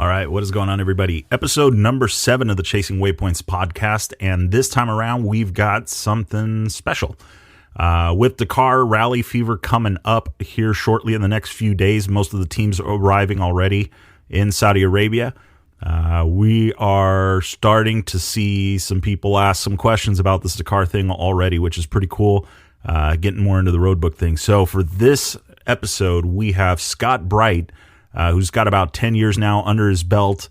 All right, what is going on, everybody? Episode number 7 of the Chasing Waypoints podcast, and this time around, we've got something special. With Dakar Rally Fever coming up here shortly in the next few days, most of the teams are arriving already in Saudi Arabia. We are starting to see some people ask some questions about this Dakar thing already, which is pretty cool, getting more into the roadbook thing. So for this episode, we have Scott Bright, who's got about 10 years now under his belt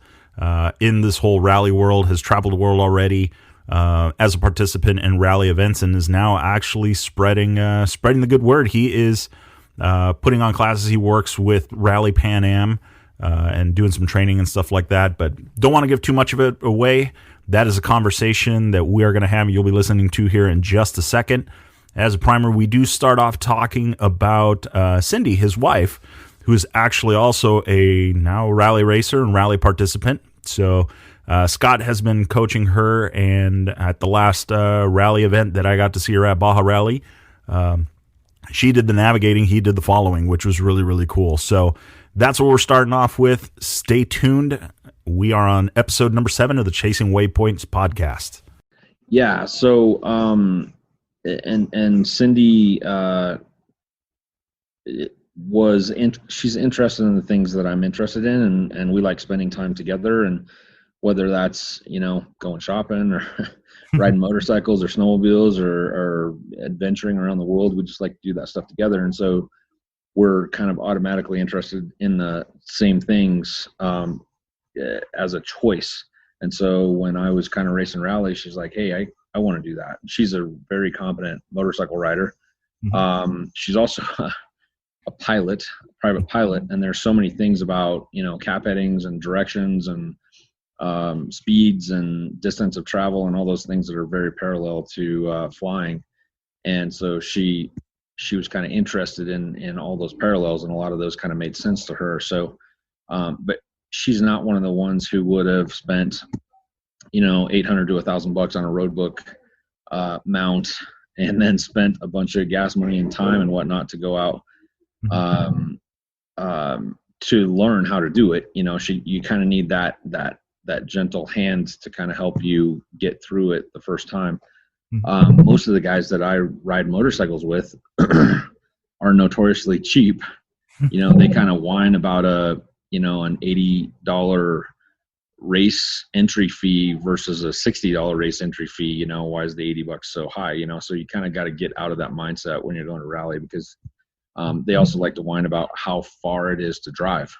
in this whole rally world, has traveled the world already as a participant in rally events, and is now actually spreading the good word. He is putting on classes. He works with Rally Pan Am and doing some training and stuff like that, but don't want to give too much of it away. That is a conversation that we are going to have, you'll be listening to here in just a second. As a primer, we do start off talking about Cindy, his wife, who is actually also a now rally racer and rally participant. So Scott has been coaching her, and at the last rally event that I got to see her at, Baja Rally, she did the navigating, he did the following, which was really, really cool. So that's what we're starting off with. Stay tuned. We are on episode number 7 of the Chasing Waypoints podcast. Yeah, so and Cindy she's interested in the things that I'm interested in, and we like spending time together, and whether that's going shopping or riding motorcycles or snowmobiles or adventuring around the world, we just like to do that stuff together. And so we're kind of automatically interested in the same things as a choice. And so when I was kind of racing rally, she's like, hey, I want to do that. She's a very competent motorcycle rider. Mm-hmm. She's also a private pilot, and there's so many things about cap headings and directions and speeds and distance of travel and all those things that are very parallel to flying. And so she was kind of interested in all those parallels, and a lot of those kind of made sense to her. So but she's not one of the ones who would have spent $800 to $1,000 on a road book mount and then spent a bunch of gas money and time and whatnot to go out to learn how to do it. You kind of need that gentle hand to kind of help you get through it the first time. Most of the guys that I ride motorcycles with are notoriously cheap. They kind of whine about an $80 race entry fee versus a $60 race entry fee. Why is the $80 so high? So you kind of got to get out of that mindset when you're going to rally, because they also like to whine about how far it is to drive.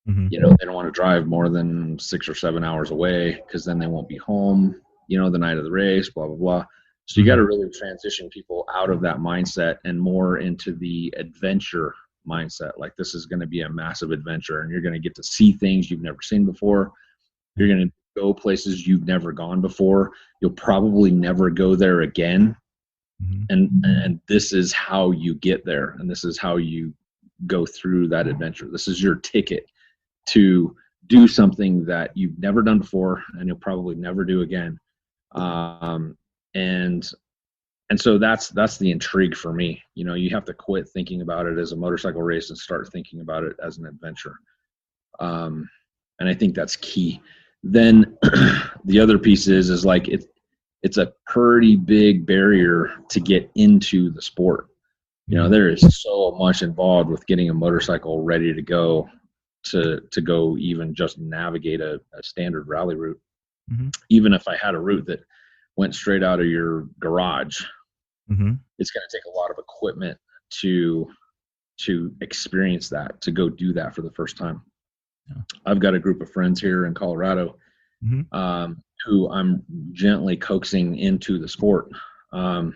Mm-hmm. They don't want to drive more than 6 or 7 hours away, because then they won't be home, the night of the race, blah, blah, blah. So you got to really transition people out of that mindset and more into the adventure mindset. Like, this is going to be a massive adventure, and you're going to get to see things you've never seen before. You're going to go places you've never gone before. You'll probably never go there again. Mm-hmm. And this is how you get there, and this is how you go through that adventure. This is your ticket to do something that you've never done before, and you'll probably never do again. And so that's the intrigue for me. You have to quit thinking about it as a motorcycle race and start thinking about it as an adventure. And I think that's key. Then the other piece is like it's a pretty big barrier to get into the sport. There is so much involved with getting a motorcycle ready to go go even just navigate a standard rally route. Mm-hmm. Even if I had a route that went straight out of your garage, mm-hmm. It's going to take a lot of equipment to experience that, to go do that for the first time. Yeah. I've got a group of friends here in Colorado, mm-hmm. Who I'm gently coaxing into the sport. And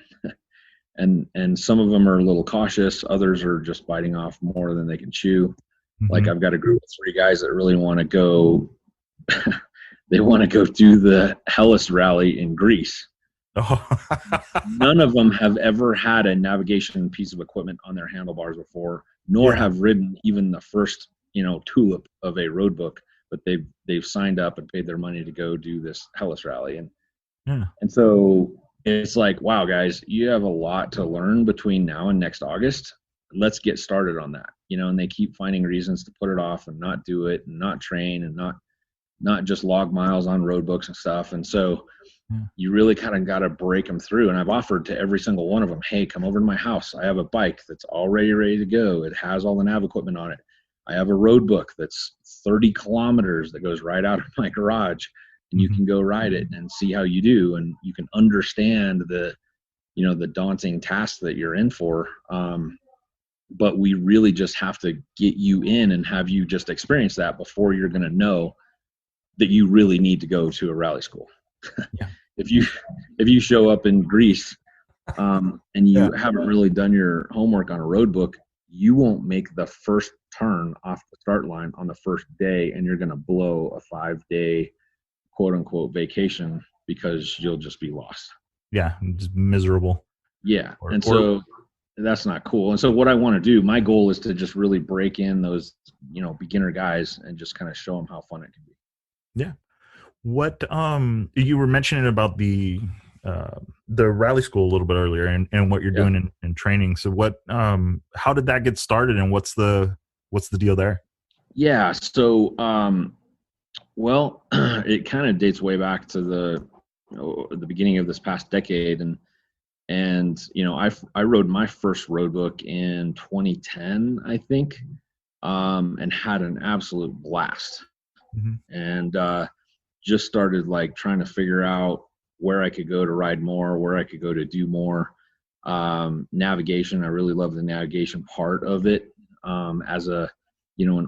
some of them are a little cautious. Others are just biting off more than they can chew. Mm-hmm. Like, I've got a group of 3 guys that really want to go. They want to go do the Hellas Rally in Greece. Oh. None of them have ever had a navigation piece of equipment on their handlebars before, nor have ridden even the first, tulip of a road book. But they've signed up and paid their money to go do this Hellas Rally, and so it's like, wow, guys, you have a lot to learn between now and next August. Let's get started on that. And they keep finding reasons to put it off and not do it and not train and not not just log miles on road books and stuff. And so Yeah. you really kind of got to break them through. And I've offered to every single one of them, hey, come over to my house. I have a bike that's already ready to go. It has all the nav equipment on it. I have a road book that's 30 kilometers that goes right out of my garage, and you can go ride it and see how you do. And you can understand the daunting task that you're in for. But we really just have to get you in and have you just experience that before you're going to know that you really need to go to a rally school. Yeah. If you show up in Greece and you haven't really done your homework on a road book, you won't make the first turn off the start line on the first day, and you're going to blow a 5-day quote unquote vacation because you'll just be lost. Yeah, just miserable. Yeah, so that's not cool. And so what I want to do, my goal is to just really break in those, beginner guys and just kind of show them how fun it can be. Yeah. What you were mentioning about the rally school a little bit earlier, and what you're doing in training. So what how did that get started, and what's the deal there? Yeah. So well, it kind of dates way back to the beginning of this past decade, and I rode my first road book in 2010, I think, and had an absolute blast. And just started like trying to figure out where I could go to ride more, where I could go to do more. Navigation, I really love the navigation part of it. As an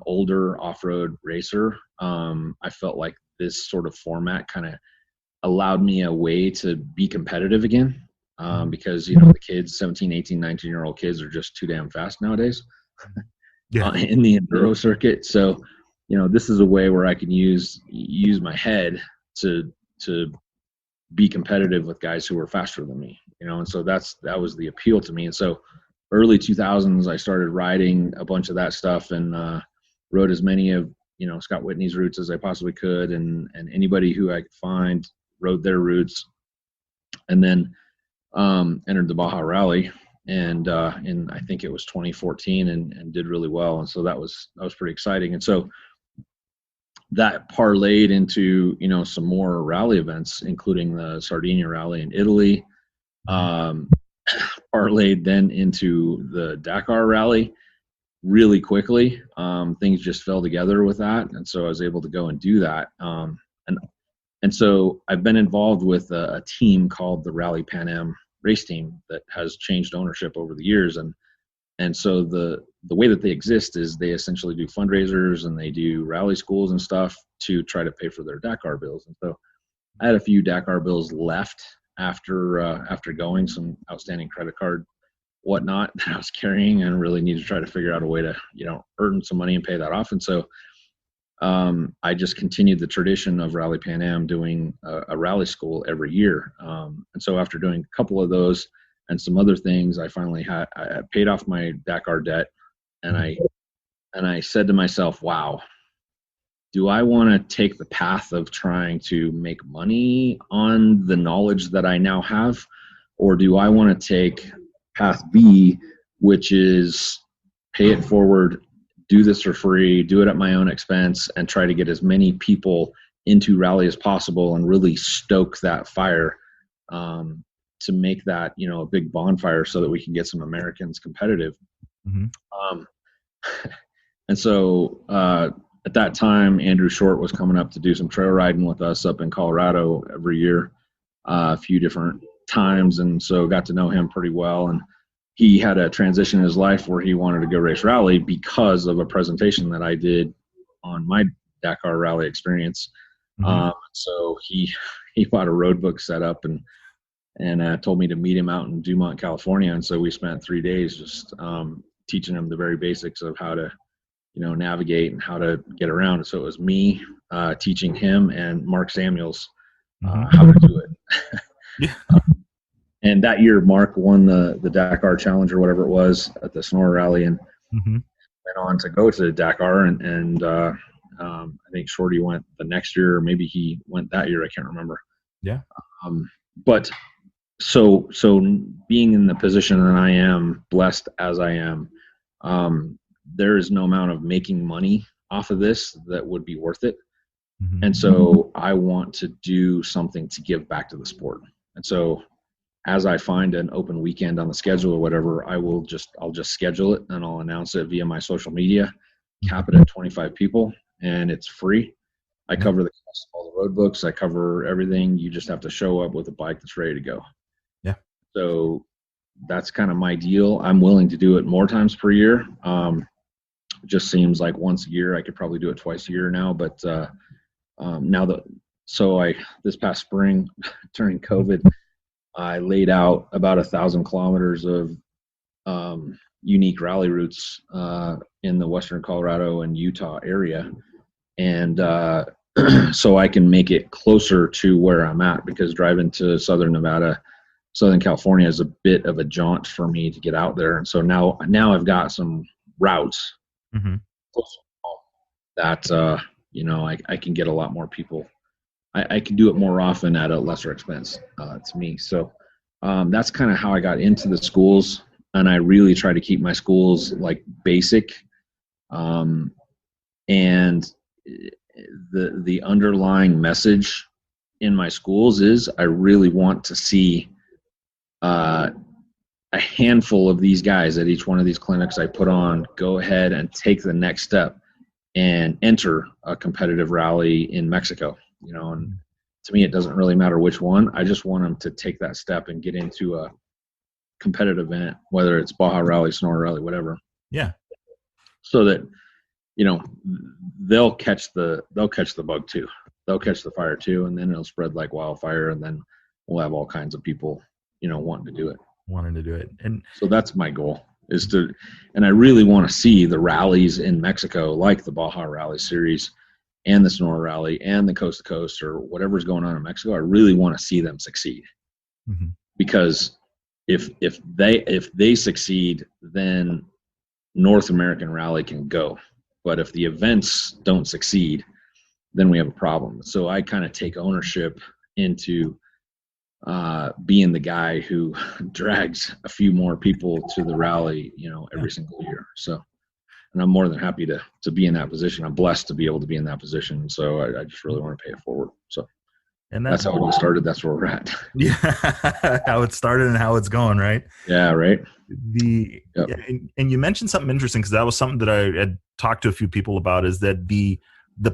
older off-road racer, I felt like this sort of format kind of allowed me a way to be competitive again. Because the kids, 17, 18, 19-year-old kids are just too damn fast nowadays in the enduro circuit. So, this is a way where I can use my head to be competitive with guys who are faster than me, and so that was the appeal to me. And so early 2000s, I started riding a bunch of that stuff and rode as many of, Scott Whitney's routes as I possibly could. And anybody who I could find rode their routes, and then entered the Baja Rally and in I think it was 2014 and did really well. And so that was pretty exciting. And so that parlayed into, some more rally events, including the Sardinia Rally in Italy, parlayed then into the Dakar Rally really quickly. Things just fell together with that. And so I was able to go and do that. And so I've been involved with a team called the Rally Pan Am race team that has changed ownership over the years. And so the way that they exist is they essentially do fundraisers and they do rally schools and stuff to try to pay for their Dakar bills. And so I had a few Dakar bills left after going, some outstanding credit card whatnot that I was carrying, and really needed to try to figure out a way to, earn some money and pay that off. And so I just continued the tradition of Rally Pan Am doing a rally school every year. And so after doing a couple of those and some other things, I finally I paid off my Dakar debt, and I said to myself, wow, do I want to take the path of trying to make money on the knowledge that I now have, or do I want to take path B, which is pay it forward, do this for free, do it at my own expense, and try to get as many people into rally as possible and really stoke that fire to make that, a big bonfire so that we can get some Americans competitive. And so at that time, Andrew Short was coming up to do some trail riding with us up in Colorado every year, a few different times. And so got to know him pretty well. And he had a transition in his life where he wanted to go race rally because of a presentation that I did on my Dakar rally experience. So he bought a road book set up and told me to meet him out in Dumont, California. And so we spent 3 days just teaching him the very basics of how to, navigate and how to get around. So it was me teaching him and Mark Samuels how to do it. And that year, Mark won the Dakar Challenge or whatever it was at the Sonora Rally, and went on to go to Dakar. And I think Shorty went the next year, or maybe he went that year. I can't remember. Yeah. But so being in the position that I am, blessed as I am, there is no amount of making money off of this that would be worth it. Mm-hmm. And so I want to do something to give back to the sport. And so as I find an open weekend on the schedule or whatever, I'll just schedule it and I'll announce it via my social media, cap it at 25 people, and it's free. I cover the cost of all the road books. I cover everything. You just have to show up with a bike that's ready to go. Yeah. So that's kind of my deal. I'm willing to do it more times per year. It just seems like once a year. I could probably do it twice a year now, but this past spring during COVID, I laid out about 1,000 kilometers of unique rally routes in the Western Colorado and Utah area. And so I can make it closer to where I'm at, because driving to Southern Nevada, Southern California is a bit of a jaunt for me to get out there. And so now I've got some routes that, I can get a lot more people. I can do it more often at a lesser expense to me. So that's kind of how I got into the schools. And I really try to keep my schools like basic. And the underlying message in my schools is I really want to see a handful of these guys at each one of these clinics I put on go ahead and take the next step and enter a competitive rally in Mexico. And to me, it doesn't really matter which one. I just want them to take that step and get into a competitive event, whether it's Baja Rally, Sonora Rally, whatever. Yeah. So that, they'll catch the bug too. They'll catch the fire too, and then it'll spread like wildfire, and then we'll have all kinds of people, wanting to do it. And so that's my goal, and I really want to see the rallies in Mexico, like the Baja Rally Series and the Sonora Rally and the Coast to Coast or whatever's going on in Mexico. I really want to see them succeed, because if they succeed, then North American Rally can go. But if the events don't succeed, then we have a problem. So I kind of take ownership into being the guy who drags a few more people to the rally, every single year. So, and I'm more than happy to be in that position. I'm blessed to be able to be in that position. So I just really want to pay it forward. So, and that's how it all started. That's where we're at. Yeah. How it started and how it's going, right? Yeah. Right. And you mentioned something interesting, because that was something that I had talked to a few people about, is that the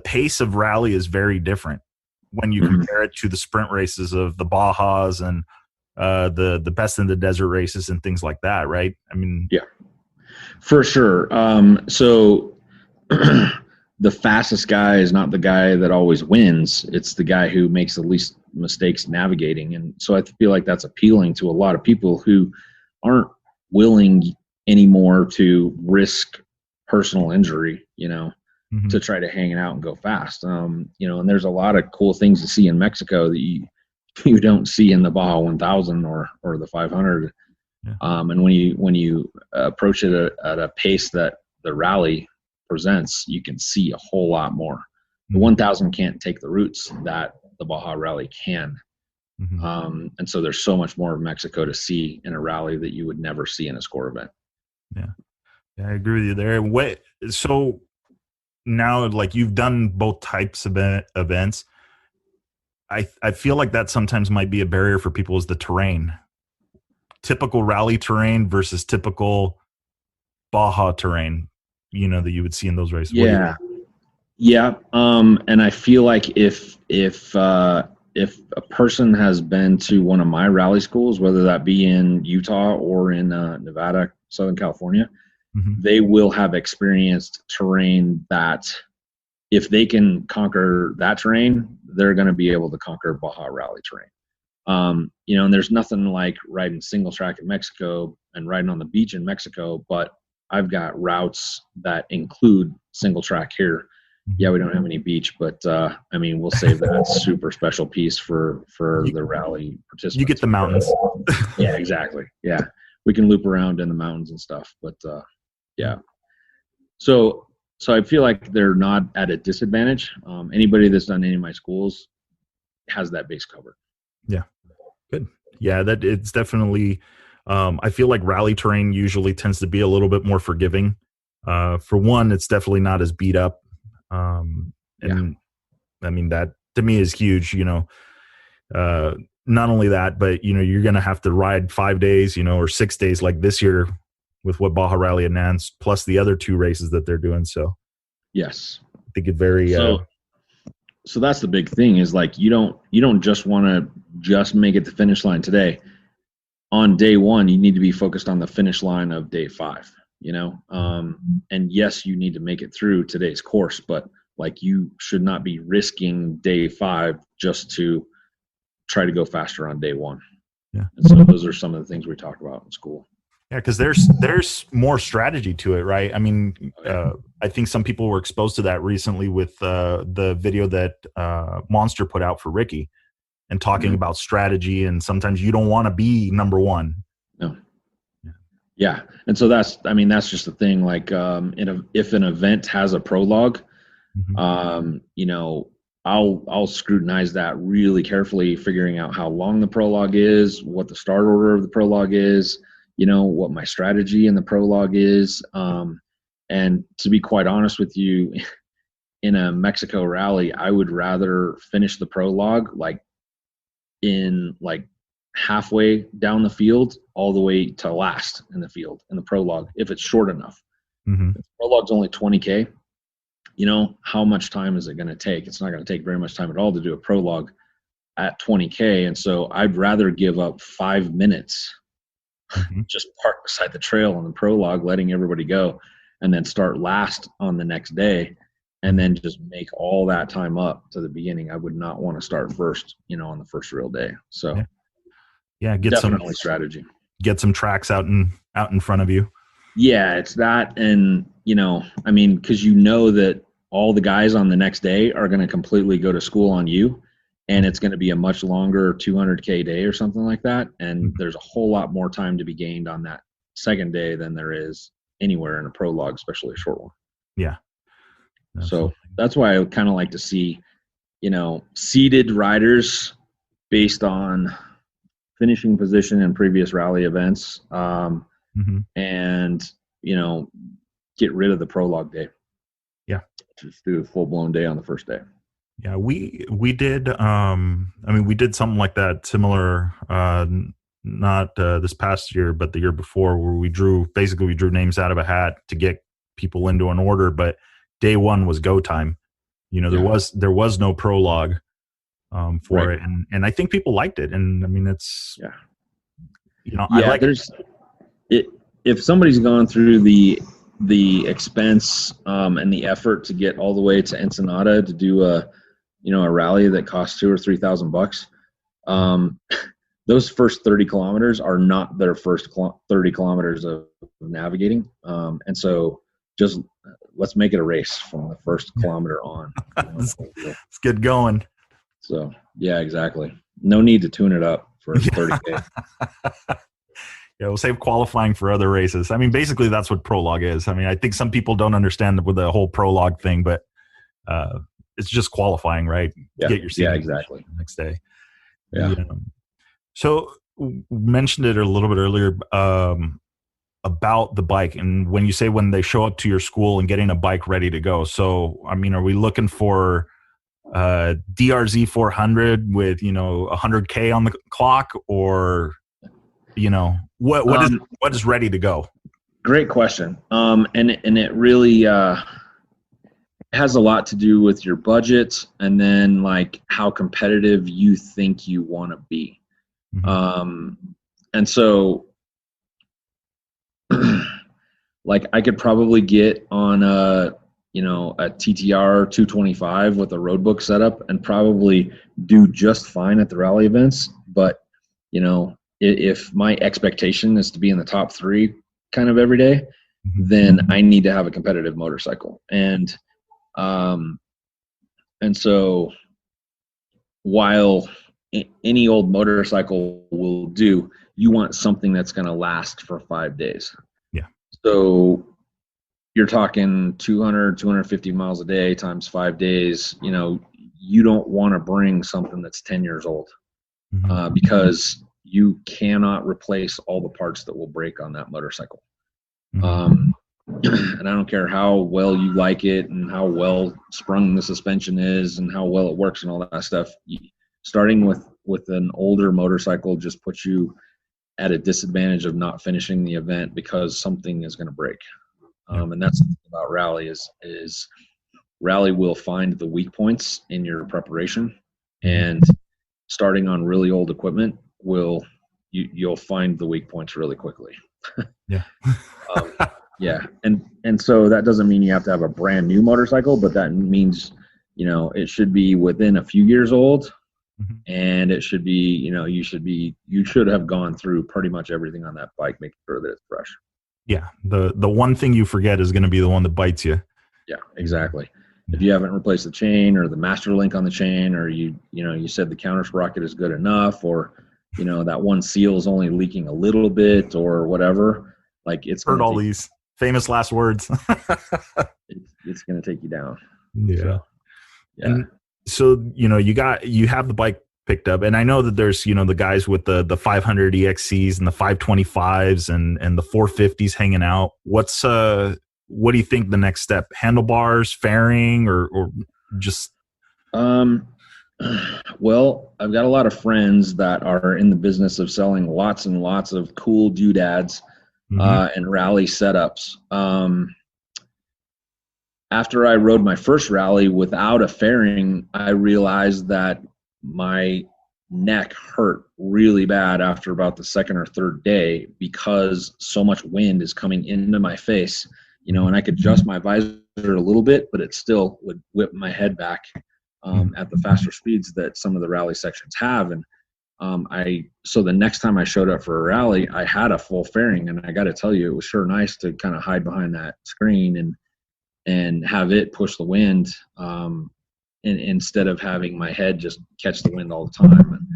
pace of rally is very different when you compare it to the sprint races of the Bajas and the best in the desert races and things like that, right? I mean, yeah, for sure. So the fastest guy is not the guy that always wins. It's the guy who makes the least mistakes navigating. And so I feel like that's appealing to a lot of people who aren't willing anymore to risk personal injury, to try to hang it out and go fast. And there's a lot of cool things to see in Mexico that you don't see in the Baja 1000 or the 500. Yeah. And when you approach it at a pace that the rally presents, you can see a whole lot more. The 1000 can't take the routes that the Baja Rally can. And so there's so much more of Mexico to see in a rally that you would never see in a score event. Yeah, I agree with you there. So now, like, you've done both types of events. I feel like that sometimes might be a barrier for people, is the terrain. Typical rally terrain versus typical Baja terrain, that you would see in those races. Yeah. Yeah. And I feel like if a person has been to one of my rally schools, whether that be in Utah or in Nevada, Southern California, they will have experienced terrain that, if they can conquer that terrain, they're going to be able to conquer Baja Rally terrain. And there's nothing like riding single track in Mexico and riding on the beach in Mexico, but I've got routes that include single track here. Yeah, we don't have any beach, but we'll save that super special piece for the rally participants. You get the mountains. Yeah, exactly. Yeah, we can loop around in the mountains and stuff, but yeah. So I feel like they're not at a disadvantage. Anybody that's done any of my schools has that base covered. Yeah, good. Yeah, that it's definitely. I feel like rally terrain usually tends to be a little bit more forgiving. For one, it's definitely not as beat up. And I mean, that to me is huge, not only that, but, you're going to have to ride 5 days, or 6 days like this year with what Baja Rally announced, plus the other 2 races that they're doing. So Yes. I think it very, so that's the big thing is like, you don't just want to just make it to finish line today. On day 1, you need to be focused on the finish line of day 5, and yes, you need to make it through today's course, but like, you should not be risking day 5 just to try to go faster on day 1. Yeah. And so those are some of the things we talk about in school. Yeah, because there's more strategy to it, right? I mean, I think some people were exposed to that recently with the video that Monster put out for Ricky, and talking about strategy. And sometimes you don't want to be number 1. No. Yeah, and so that's just the thing. Like, if an event has a prologue, I'll scrutinize that really carefully, figuring out how long the prologue is, what the start order of the prologue is, what my strategy in the prologue is. And to be quite honest with you, in a Mexico rally, I would rather finish the prologue in halfway down the field all the way to last in the field in the prologue, if it's short enough. If the prologue's only 20K, how much time is it going to take? It's not going to take very much time at all to do a prologue at 20K. And so I'd rather give up 5 minutes, just park beside the trail on the prologue, letting everybody go, and then start last on the next day, and then just make all that time up to the beginning. I would not want to start first, on the first real day. So yeah, get definitely some strategy. Get some tracks out in front of you. Yeah, it's that. And, because that all the guys on the next day are going to completely go to school on you, and it's going to be a much longer 200K day or something like that. And there's a whole lot more time to be gained on that second day than there is anywhere in a prologue, especially a short one. Yeah. Absolutely. So that's why I kind of like to see, seeded riders based on finishing position in previous rally events, and, get rid of the prologue day. Yeah. Just do a full-blown day on the first day. Yeah, we did, we did something like that, similar, not this past year, but the year before, where we drew names out of a hat to get people into an order, but day 1 was go time. There was no prologue for it, and I think people liked it. And it's I like it. If somebody's gone through the expense and the effort to get all the way to Ensenada to do a rally that costs $2,000 or $3,000, those first 30 kilometers are not their first 30 kilometers of navigating. And so just let's make it a race from the first kilometer on. Let's get going. So yeah, exactly. No need to tune it up for 30K. Yeah, we'll save qualifying for other races. Basically that's what prologue is. I think some people don't understand with the whole prologue thing, but it's just qualifying, right? Yeah. Get your seat exactly. the next day. Yeah. So we mentioned it a little bit earlier about the bike, and when you say when they show up to your school and getting a bike ready to go. So are we looking for DRZ 400 with 100K on the clock, or what is ready to go? Great question. And it really has a lot to do with your budget, and then how competitive you think you want to be. And so I could probably get on a TTR 225 with a roadbook setup and probably do just fine at the rally events. But, if my expectation is to be in the top 3 kind of every day, then I need to have a competitive motorcycle. And so while any old motorcycle will do, you want something that's going to last for 5 days. Yeah. So you're talking 200, 250 miles a day times 5 days. You don't want to bring something that's 10 years old, because you cannot replace all the parts that will break on that motorcycle. And I don't care how well you like it and how well sprung the suspension is and how well it works and all that stuff. Starting with an older motorcycle just puts you at a disadvantage of not finishing the event because something is going to break. Yeah. And that's the thing about rally is rally will find the weak points in your preparation, and starting on really old equipment you'll find the weak points really quickly. Yeah. Yeah, and so that doesn't mean you have to have a brand new motorcycle, but that means it should be within a few years old, and it should be you should have gone through pretty much everything on that bike, making sure that it's fresh. Yeah. The one thing you forget is going to be the one that bites you. Yeah, exactly. If you haven't replaced the chain or the master link on the chain, or you said the counter sprocket is good enough, or that one seal is only leaking a little bit or whatever, like it's Heard all these famous last words. it's going to take you down. Yeah. So, yeah. And so, you have the bike picked up, and I know that there's, the guys with the 500 EXCs and the 525s and the 450s hanging out. What do you think the next step? Handlebars, fairing, or just? Well, I've got a lot of friends that are in the business of selling lots and lots of cool doodads and rally setups. After I rode my first rally without a fairing, I realized that my neck hurt really bad after about the second or third day because so much wind is coming into my face, and I could adjust my visor a little bit, but it still would whip my head back at the faster speeds that some of the rally sections have. And so the next time I showed up for a rally, I had a full fairing, and I got to tell you, it was sure nice to kind of hide behind that screen and have it push the wind instead of having my head just catch the wind all the time.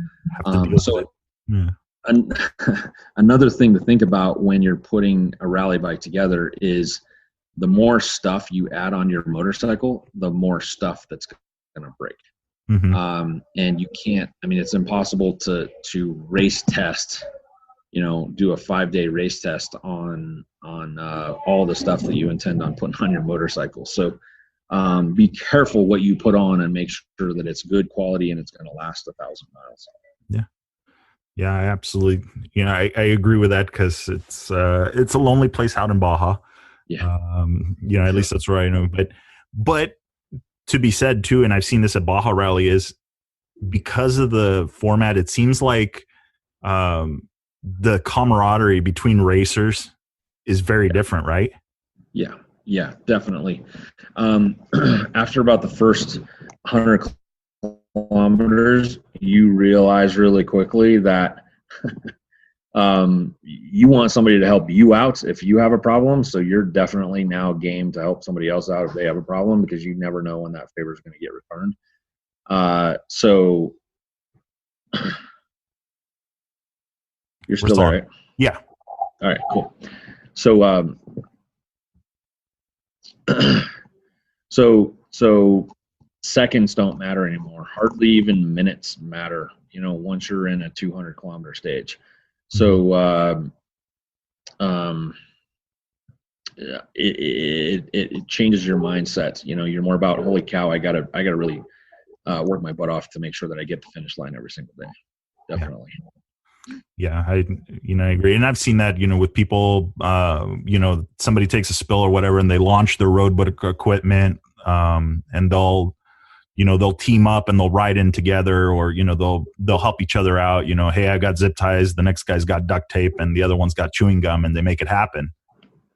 Another thing to think about when you're putting a rally bike together is the more stuff you add on your motorcycle, the more stuff that's going to break. And you can't, it's impossible to race test, do a 5-day race test on all the stuff that you intend on putting on your motorcycle. So be careful what you put on and make sure that it's good quality and it's going to last 1,000 miles. Yeah, I absolutely. I agree with that because it's a lonely place out in Baja. Yeah. At least that's where I know. But to be said too, and I've seen this at Baja Rally, is because of the format, it seems like the camaraderie between racers is very different, right? Yeah, definitely. After about the first 100 kilometers, you realize really quickly that you want somebody to help you out if you have a problem. So you're definitely now game to help somebody else out if they have a problem, because you never know when that favor is going to get returned. So you're still there, right? Yeah. All right, cool. So, so seconds don't matter anymore. Hardly even minutes matter, once you're in a 200 kilometer stage. So, it changes your mindset. You're more about, holy cow, I gotta really work my butt off to make sure that I get the finish line every single day. Definitely. Yeah, I agree. And I've seen that, with people, somebody takes a spill or whatever and they launch their road equipment, and they'll team up and they'll ride in together, or, they'll help each other out. Hey, I got zip ties, the next guy's got duct tape, and the other one's got chewing gum, and they make it happen.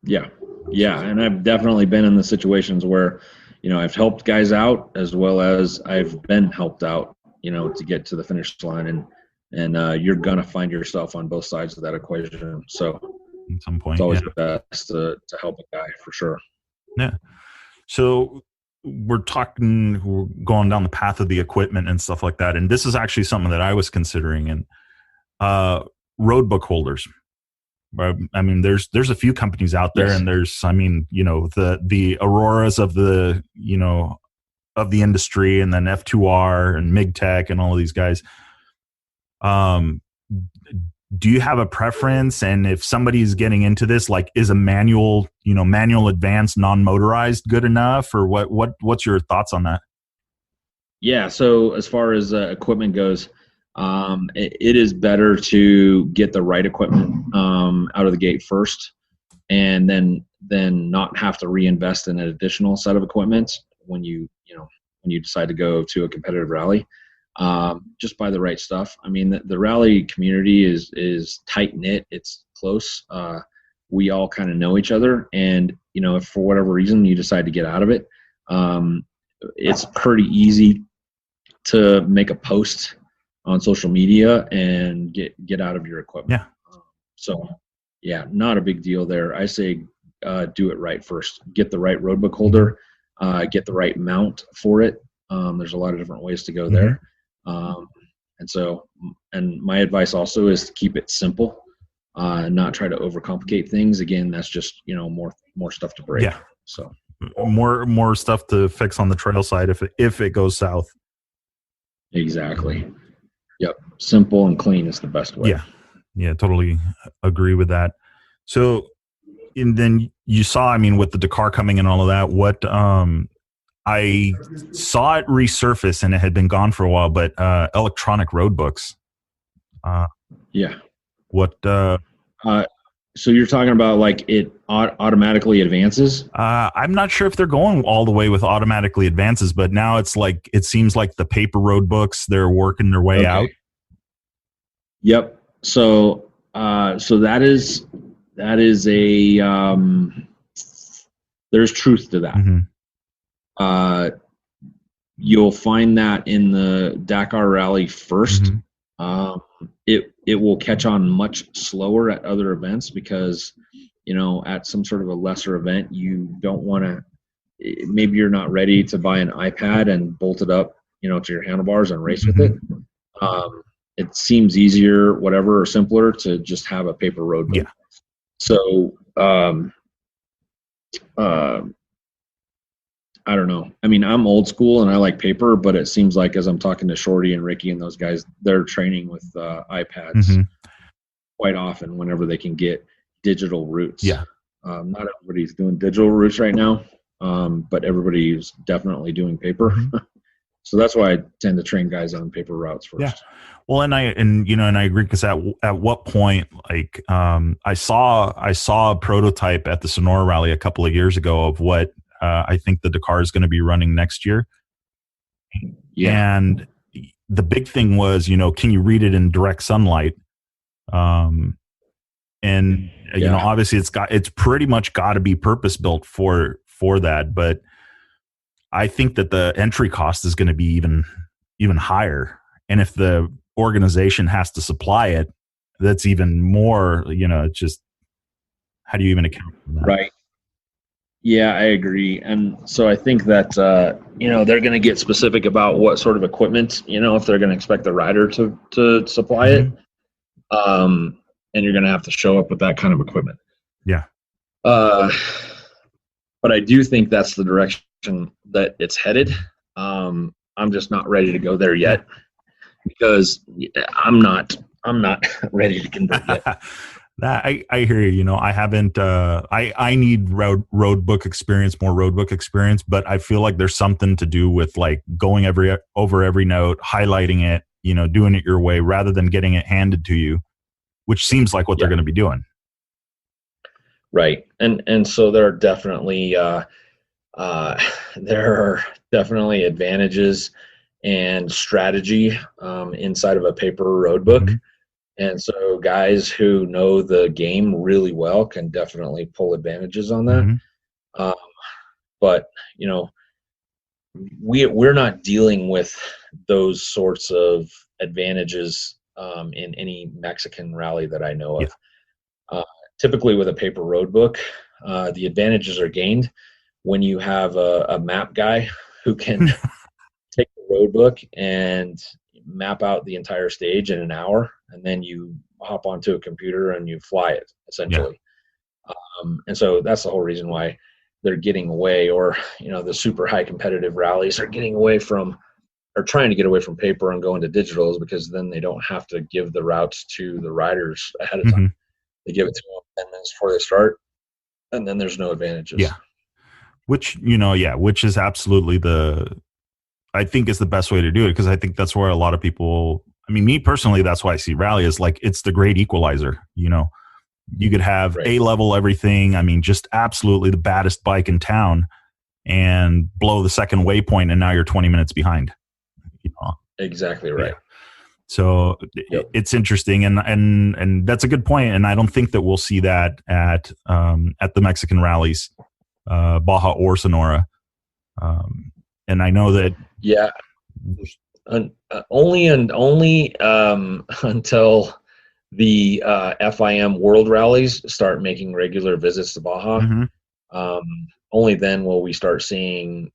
Yeah. And I've definitely been in the situations where, I've helped guys out as well as I've been helped out, to get to the finish line. And you're going to find yourself on both sides of that equation. So at some point, it's always best to help a guy, for sure. Yeah. So we're going down the path of the equipment and stuff like that. And this is actually something that I was considering. And road book holders. There's a few companies out there, yes. And there's, the Auroras of the, of the industry, and then F2R and MigTech and all of these guys. do you have a preference? And if somebody's getting into this, like, is a manual, manual advanced non-motorized good enough, or what's your thoughts on that? Yeah. So as far as equipment goes, it is better to get the right equipment out of the gate first, and then not have to reinvest in an additional set of equipment when you decide to go to a competitive rally. Just buy the right stuff. I mean, the rally community is tight knit. It's close. We all kind of know each other, and if for whatever reason you decide to get out of it, it's pretty easy to make a post on social media and get out of your equipment. Yeah. So yeah, not a big deal there. I say do it right first. Get the right roadbook holder, get the right mount for it. There's a lot of different ways to go there. And my advice also is to keep it simple, not try to overcomplicate things. Again, that's just, more stuff to break. Yeah. So more stuff to fix on the trail side if it goes south. Exactly. Yep. Simple and clean is the best way. Yeah, totally agree with that. So, and then you saw, with the Dakar coming and all of that, what I saw it resurface, and it had been gone for a while, but electronic road books. Yeah. What? So you're talking about like it automatically advances? I'm not sure if they're going all the way with automatically advances, but now it seems like the paper road books, they're working their way out. Yep. So that is a there's truth to that. You'll find that in the Dakar Rally first. It will catch on much slower at other events because, at some sort of a lesser event, you don't want to, maybe you're not ready to buy an iPad and bolt it up, to your handlebars and race with it. It seems easier, whatever, or simpler to just have a paper road book. Yeah. So, I don't know. I'm old school and I like paper, but it seems like as I'm talking to Shorty and Ricky and those guys, they're training with iPads quite often whenever they can get digital routes. Yeah. Not everybody's doing digital routes right now, but everybody's definitely doing paper. So that's why I tend to train guys on paper routes first. Yeah. Well, and I agree, because at what point, like, I saw a prototype at the Sonora Rally a couple of years ago of what I think the Dakar is going to be running next year. Yeah. And the big thing was, can you read it in direct sunlight? Obviously it's pretty much got to be purpose built for that. But I think that the entry cost is going to be even higher. And if the organization has to supply it, that's even more, it's just, how do you even account for that? Right. Yeah, I agree. And so I think that, they're going to get specific about what sort of equipment, if they're going to expect the rider to supply it. And you're going to have to show up with that kind of equipment. Yeah. But I do think that's the direction that it's headed. I'm just not ready to go there yet because I'm not ready to convert yet. I hear you. I haven't. I need road book experience, more road book experience. But I feel like there's something to do with like going over every note, highlighting it, doing it your way rather than getting it handed to you, which seems like what they're going to be doing. Right, and so there are definitely advantages and strategy inside of a paper road book. And so guys who know the game really well can definitely pull advantages on that. But, we're not dealing with those sorts of advantages in any Mexican rally that I know of. Typically with a paper road book, the advantages are gained when you have a map guy who can take the road book and map out the entire stage in an hour, and then you hop onto a computer and you fly it essentially. And so that's the whole reason why they're getting away, or the super high competitive rallies are getting away from are trying to get away from paper and go into digital is because then they don't have to give the routes to the riders ahead of time. Mm-hmm. They give it to them 10 minutes before they start, and then there's no advantages. Yeah. Which, which is absolutely I think is the best way to do it, because I think that's where a lot of people, I mean, me personally, that's why I see rally is like, it's the great equalizer. You could have Right. A-level everything. I mean, just absolutely the baddest bike in town and blow the second waypoint, and now you're 20 minutes behind. Exactly right. Yeah. So it's interesting, and that's a good point. And I don't think that we'll see that at the Mexican rallies, Baja or Sonora. And I know that only until the FIM World Rallies start making regular visits to Baja. Mm-hmm. Only then will we start seeing,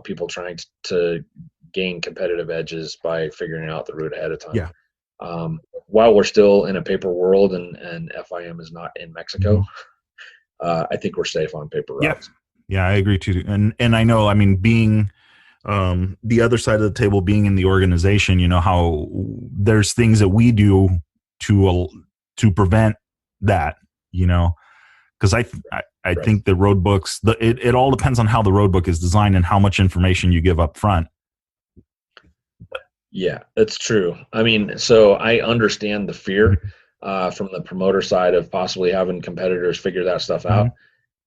people trying to gain competitive edges by figuring out the route ahead of time. Yeah. While we're still in a paper world and FIM is not in Mexico, I think we're safe on paper routes. Yeah, I agree too. And I know, I mean, being the other side of the table, being in the organization, how there's things that we do to prevent that, because I Right. think the road books, it all depends on how the road book is designed and how much information you give up front. Yeah, that's true. I mean, so I understand the fear from the promoter side of possibly having competitors figure that stuff out,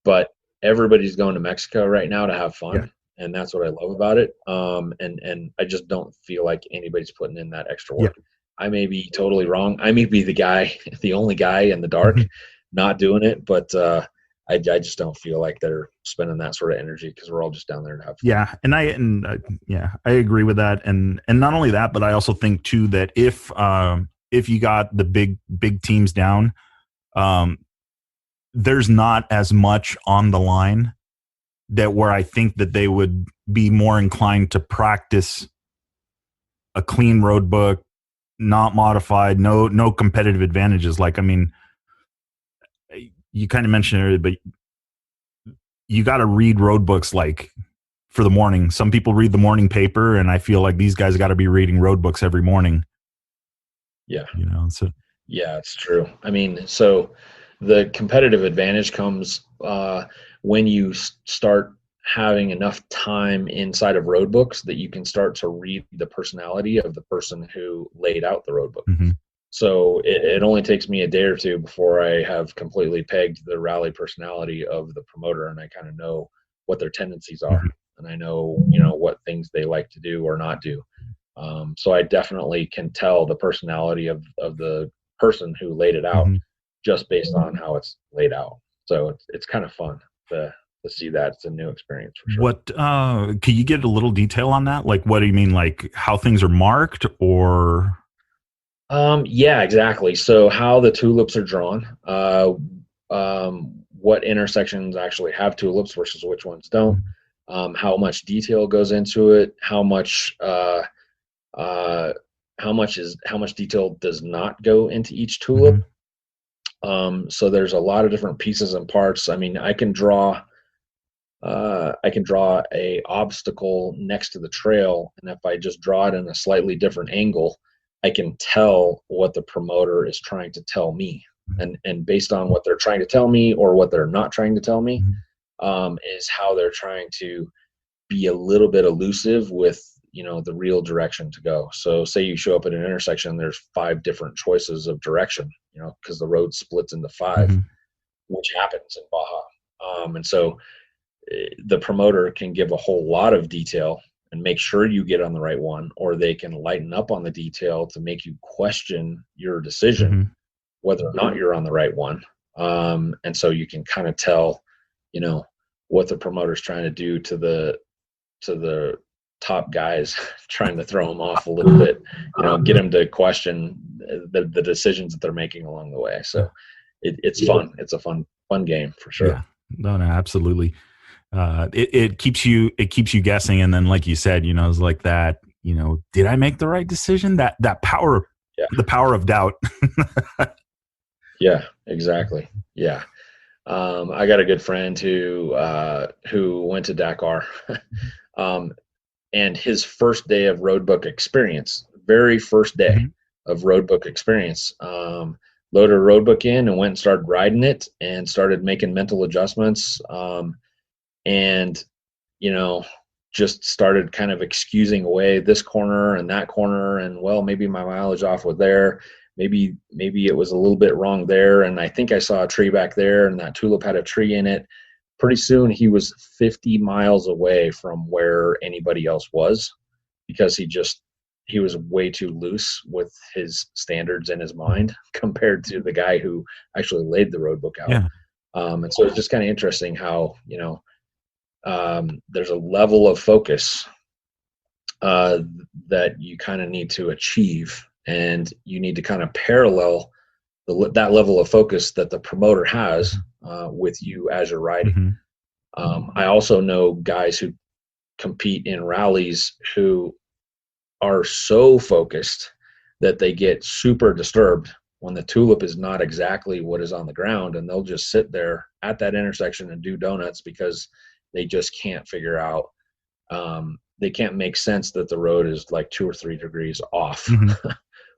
but everybody's going to Mexico right now to have fun. Yeah. And that's what I love about it. And I just don't feel like anybody's putting in that extra work. Yeah. I may be totally wrong. I may be the only guy in the dark not doing it, but I just don't feel like they're spending that sort of energy because we're all just down there to have fun. Yeah, and I agree with that, and not only that, but I also think too that if you got the big teams down, there's not as much on the line that where I think that they would be more inclined to practice a clean road book, not modified, no competitive advantages. Like, I mean, you kind of mentioned it, but you got to read road books like for the morning. Some people read the morning paper, and I feel like these guys got to be reading road books every morning. Yeah. So. Yeah, it's true. I mean, so the competitive advantage comes when you start having enough time inside of road books that you can start to read the personality of the person who laid out the road book. Mm-hmm. So it only takes me a day or two before I have completely pegged the rally personality of the promoter, and I kind of know what their tendencies are, and I know what things they like to do or not do. So I definitely can tell the personality of the person who laid it out just based on how it's laid out. So it's kind of fun to see that. It's a new experience for sure. What can you get a little detail on that? Like, what do you mean? Like how things are marked, or? Yeah, exactly. So how the tulips are drawn, what intersections actually have tulips versus which ones don't, how much detail goes into it, how much detail does not go into each tulip. So there's a lot of different pieces and parts. I mean, I can draw a obstacle next to the trail, and if I just draw it in a slightly different angle, I can tell what the promoter is trying to tell me. And based on what they're trying to tell me or what they're not trying to tell me, is how they're trying to be a little bit elusive with the real direction to go. So say you show up at an intersection, there's 5 different choices of direction, because the road splits into 5, which happens in Baja. And so the promoter can give a whole lot of detail and make sure you get on the right one, or they can lighten up on the detail to make you question your decision, whether or not you're on the right one. And so you can kind of tell, what the promoter's trying to do to the top guys, trying to throw them off a little bit, get them to question the decisions that they're making along the way. So it's fun. It's a fun game for sure. Yeah, no, absolutely. It keeps you guessing, and then like you said, it's like that. Did I make the right decision? That power, the power of doubt. Yeah, exactly. Yeah, I got a good friend who went to Dakar, and his first day of road book experience, very first day of road book experience, loaded a road book in and went and started riding it and started making mental adjustments. And, you know, just started kind of excusing away this corner and that corner. And well, maybe my mileage off was there. Maybe it was a little bit wrong there. And I think I saw a tree back there, and that tulip had a tree in it. Pretty soon he was 50 miles away from where anybody else was, because he was way too loose with his standards in his mind compared to the guy who actually laid the road book out. Yeah. And so it's just kind of interesting how, you know, there's a level of focus that you kind of need to achieve, and you need to kind of parallel that level of focus that the promoter has with you as you're riding. I also know guys who compete in rallies who are so focused that they get super disturbed when the tulip is not exactly what is on the ground, and they'll just sit there at that intersection and do donuts because they just can't figure out, they can't make sense that the road is like 2 or 3 degrees off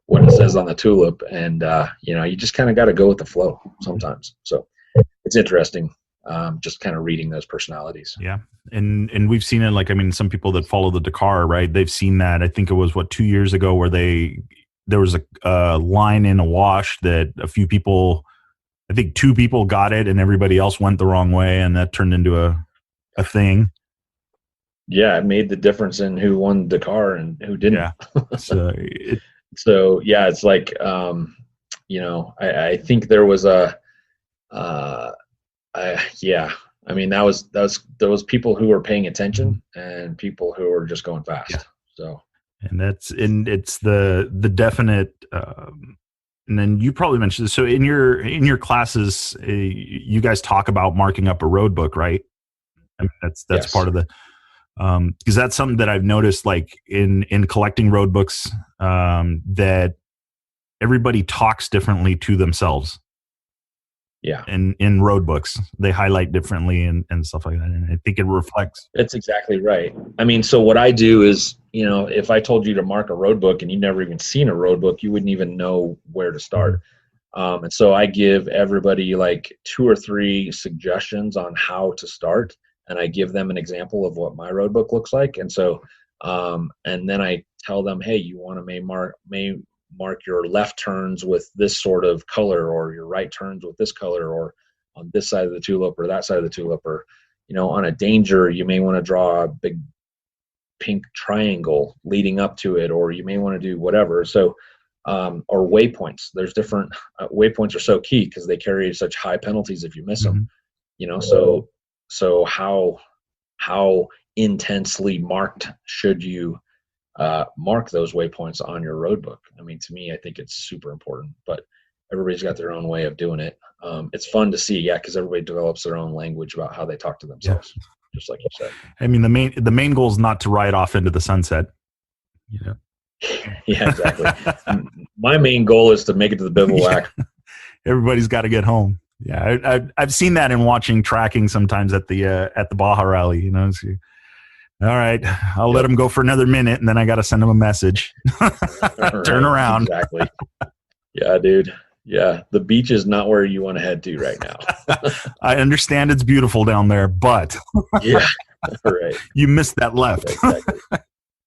what it says on the tulip. And, you know, you just kind of got to go with the flow sometimes. So it's interesting, just kind of reading those personalities. Yeah. And we've seen it, like, I mean, some people that follow the Dakar, right? They've seen that. I think it was 2 years ago where there was a line in a wash that a few people, I think 2 people got it and everybody else went the wrong way. And that turned into a thing. Yeah. It made the difference in who won Dakar and who didn't. Yeah. So yeah, it's like, you know, I think there was I mean, there was people who were paying attention and people who were just going fast. Yeah. So, and it's the definite, and then you probably mentioned this. So in your classes, you guys talk about marking up a road book, right? I mean, that's yes. Part of the, because that's something that I've noticed, like in collecting road books, that everybody talks differently to themselves. Yeah. In road books, they highlight differently and stuff like that. And I think it reflects. That's exactly right. I mean, so what I do is, you know, if I told you to mark a road book and you've never even seen a road book, you wouldn't even know where to start. And so I give everybody like 2 or 3 suggestions on how to start. And I give them an example of what my road book looks like. And so, and then I tell them, hey, you want to mark your left turns with this sort of color, or your right turns with this color, or on this side of the tulip or that side of the tulip, or, you know, on a danger, you may want to draw a big pink triangle leading up to it, or you may want to do whatever. So, or waypoints, there's different waypoints are so key because they carry such high penalties if you miss them, you know, so how intensely marked should you mark those waypoints on your road book? I mean, to me, I think it's super important, but everybody's got their own way of doing it. It's fun to see, because everybody develops their own language about how they talk to themselves, just like you said. I mean, the main goal is not to ride off into the sunset. You know? Yeah, exactly. My main goal is to make it to the bivouac. Yeah. Everybody's got to get home. Yeah, I've seen that in watching tracking sometimes at the Baja Rally. You know. All right, I'll let him go for another minute, and then I got to send him a message. Turn around. Exactly. Yeah, dude. Yeah, the beach is not where you want to head to right now. I understand it's beautiful down there, but yeah, right. You missed that left.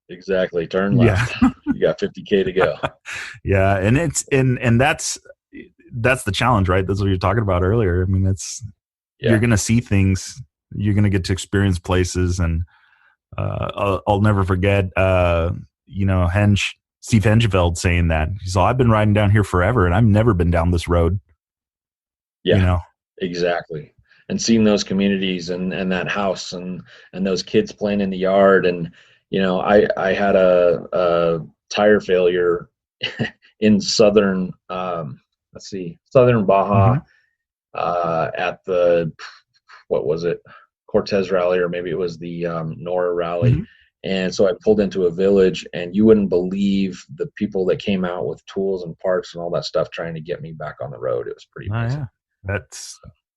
Exactly. Turn left. Yeah. You got 50K to go. Yeah, and that's the challenge, right? That's what you're talking about earlier. I mean, you're going to see things, you're going to get to experience places, and I'll never forget, Steve Hengeveld saying that. He's like, I've been riding down here forever, and I've never been down this road. Yeah, you know? Exactly. And seeing those communities and that house and those kids playing in the yard. And, you know, I had a tire failure in southern Baja, at the, what was it? Cortez rally, or maybe it was the Nora rally. And so I pulled into a village, and you wouldn't believe the people that came out with tools and parts and all that stuff trying to get me back on the road. It was pretty amazing.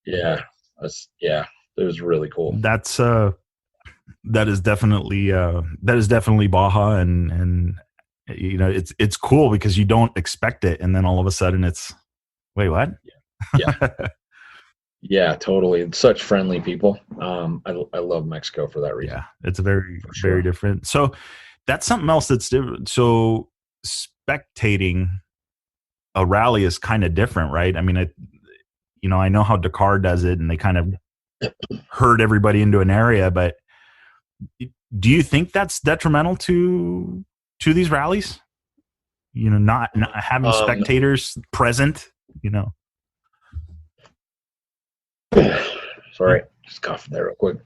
Yeah. It was really cool. That's that is definitely Baja, and it's cool because you don't expect it, and then all of a sudden it's wait, what? Yeah. Yeah, totally. It's such friendly people. I love Mexico for that reason. Yeah, it's very For very sure. different. So that's something else that's different. So spectating a rally is kind of different, right? I mean, I know how Dakar does it, and they kind of herd everybody into an area, but do you think that's detrimental to these rallies? Not having Um, spectators present. You know, sorry, just coughing there real quick.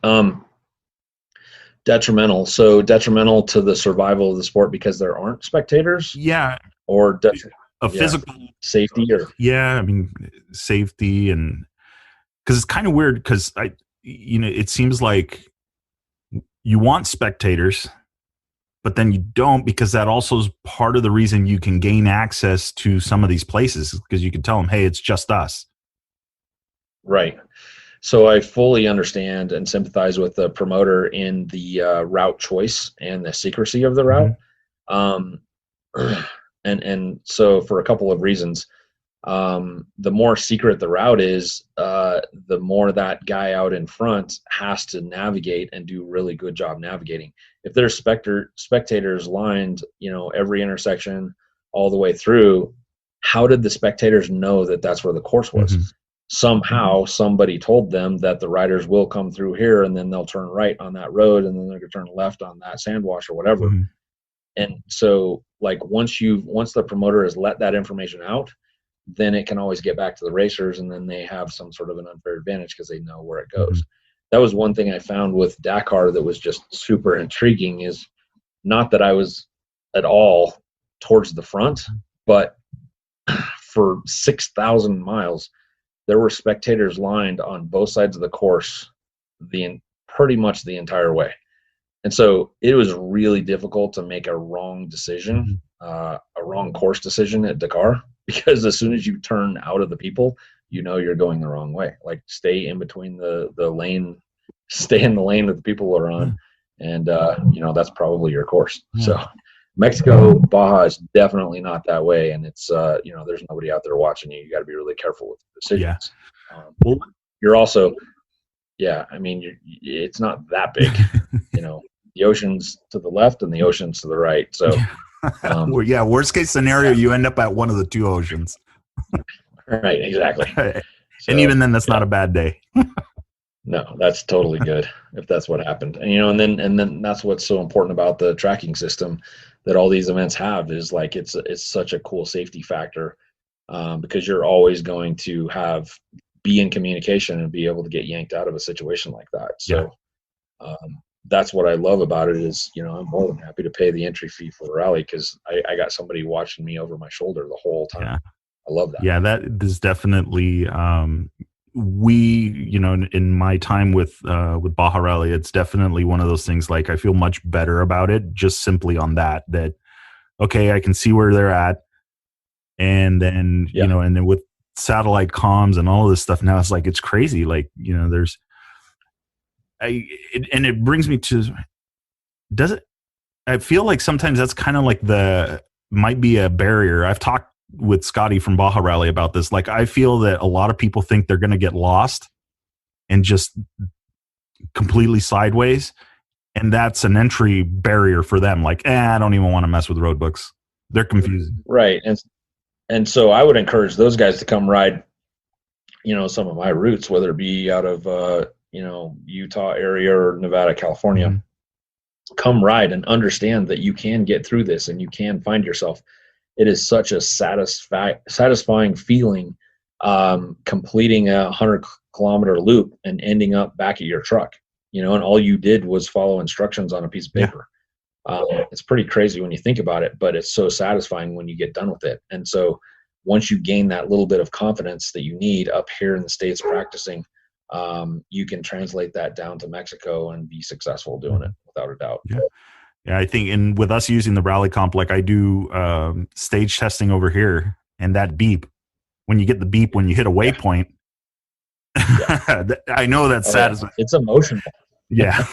Detrimental. So detrimental to the survival of the sport because there aren't spectators, yeah, or a yeah, physical. safety or Yeah, I mean safety, and because it's kind of weird because it seems like you want spectators, but then you don't, because that also is part of the reason you can gain access to some of these places, because you can tell them, hey, it's just us. right. So I fully understand and sympathize with the promoter in the route choice and the secrecy of the route. Mm-hmm. Um, and so for a couple of reasons, the more secret the route is, the more that guy out in front has to navigate and do a really good job navigating. If there's spectators lined, every intersection all the way through, how did the spectators know that that's where the course was? Mm-hmm. Somehow somebody told them that the riders will come through here and then they'll turn right on that road and then they're going to turn left on that sand wash or whatever. Mm-hmm. And so like once the promoter has let that information out, then it can always get back to the racers, and then they have some sort of an unfair advantage because they know where it Mm-hmm. goes. That was one thing I found with Dakar that was just super intriguing, is not that I was at all towards the front, but for 6,000 miles, there were spectators lined on both sides of the course pretty much the entire way. And so it was really difficult to make a wrong decision, a wrong course decision at Dakar, because as soon as you turn out of the people, you're going the wrong way. Like stay in between the lane, stay in the lane that the people are on, and that's probably your course. Yeah. So Mexico, Baja is definitely not that way, and it's there's nobody out there watching you. You got to be really careful with the decisions. Yeah. Well, you're also, I mean, it's not that big, the ocean's to the left and the ocean's to the right. So, well, yeah, worst case scenario, you end up at one of the two oceans. Right, exactly. And even then, that's not a bad day. No, that's totally good if that's what happened. And then that's what's so important about the tracking system that all these events have, is like it's such a cool safety factor, because you're always going to be in communication and be able to get yanked out of a situation like that. So that's what I love about it, is, I'm more than happy to pay the entry fee for the rally because I got somebody watching me over my shoulder the whole time. Yeah. I love that. Yeah, that is definitely, in my time with Baja Rally, it's definitely one of those things, like I feel much better about it just simply on that, okay, I can see where they're at. And then, and then with satellite comms and all of this stuff now, it's like, it's crazy. Like, and it brings me to, I feel like sometimes that's kind of like might be a barrier. I've talked with Scotty from Baja Rally about this. Like, I feel that a lot of people think they're going to get lost and just completely sideways. And that's an entry barrier for them. Like, I don't even want to mess with road books. They're confusing. Right. And so I would encourage those guys to come ride, some of my routes, whether it be out of, Utah area or Nevada, California. Mm-hmm. Come ride and understand that you can get through this and you can find yourself. It is such a satisfying feeling, completing a 100-kilometer loop and ending up back at your truck, and all you did was follow instructions on a piece of paper. It's pretty crazy when you think about it, but it's so satisfying when you get done with it. And so once you gain that little bit of confidence that you need up here in the States practicing, you can translate that down to Mexico and be successful doing it without a doubt. Yeah, I think with us using the rally comp, like I do stage testing over here, and that beep, when you get the beep when you hit a waypoint, I know that's satisfying. It's emotional. Yeah.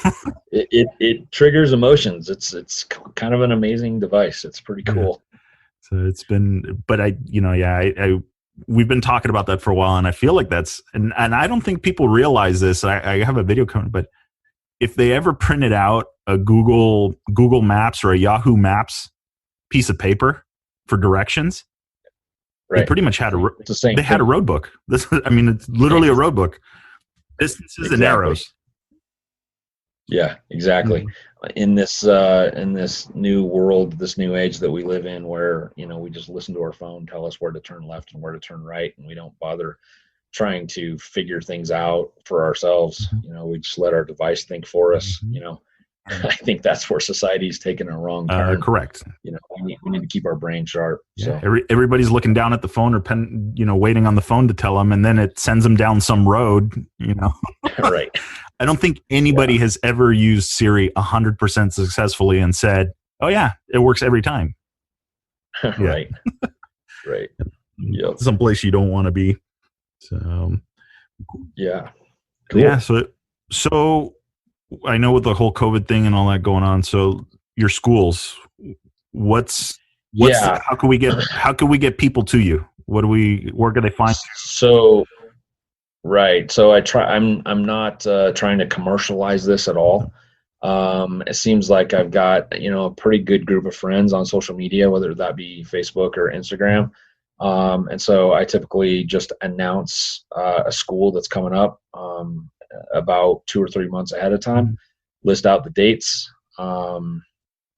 It triggers emotions. It's kind of an amazing device. It's pretty Yeah. cool. So it's been, but we've been talking about that for a while, and I feel like and I don't think people realize this. I have a video coming, but if they ever printed out a Google Maps or a Yahoo Maps piece of paper for directions, they Right. pretty much had It's the same they had a thing. road book. It's literally a road book, distances and Exactly. arrows. Yeah, exactly. In this new world, this new age that we live in, where we just listen to our phone tell us where to turn left and where to turn right, and we don't bother trying to figure things out for ourselves. We just let our device think for us. I think that's where society's taken a wrong turn. Correct. We need to keep our brain sharp. Yeah. So Everybody's looking down at the phone or pen, waiting on the phone to tell them, and then it sends them down some road. right. I don't think anybody has ever used Siri 100% successfully and said, "Oh yeah, it works every time." Right. Right. Yep. Someplace you don't want to be. So yeah. Cool. Yeah. So I know with the whole COVID thing and all that going on. So your schools, how can we get people to you? Where can they find you? So right. So I'm not trying to commercialize this at all. It seems like I've got, a pretty good group of friends on social media, whether that be Facebook or Instagram. And so I typically just announce a school that's coming up about 2 or 3 months ahead of time, list out the dates,